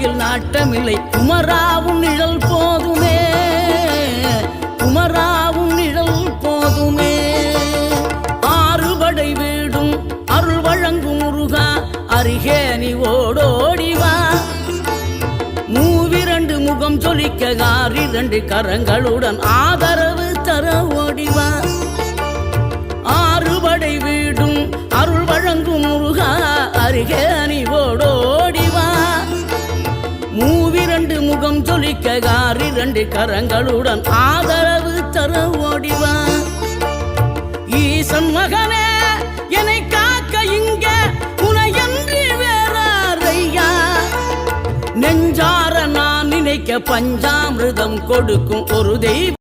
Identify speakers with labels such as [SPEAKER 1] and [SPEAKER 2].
[SPEAKER 1] வாழ்க்கையில் நாட்டமில்லை. குமராவும் நிழல் போதுமே, குமராவும் நிழல் போதுமே. ஆறுபடை வீடும் அருள் வழங்கும் முருகா, அருகே நீ ஓடோடிவா. மூவிரண்டு முகம் சொலிக்க ஆறிரண்டு கரங்களுடன் ஆதரவு தர ஓடிவா. ஆறுபடை வீடும் அருள் வழங்கும் முருகா, அருகே நீ ஓடோடிவா. மூவிரண்டு முகம் சொலிக்க ஆறிரண்டு கரங்களுடன் ஆதரவு தர ஓடிவா. ஈசன் மகனே என்னை காக்க இங்க உனையன்றி வேறாரையா. நெஞ்சார நான் நினைக்க பஞ்சாமிர்தம் கொடுக்கும் ஒரு தெய்வம்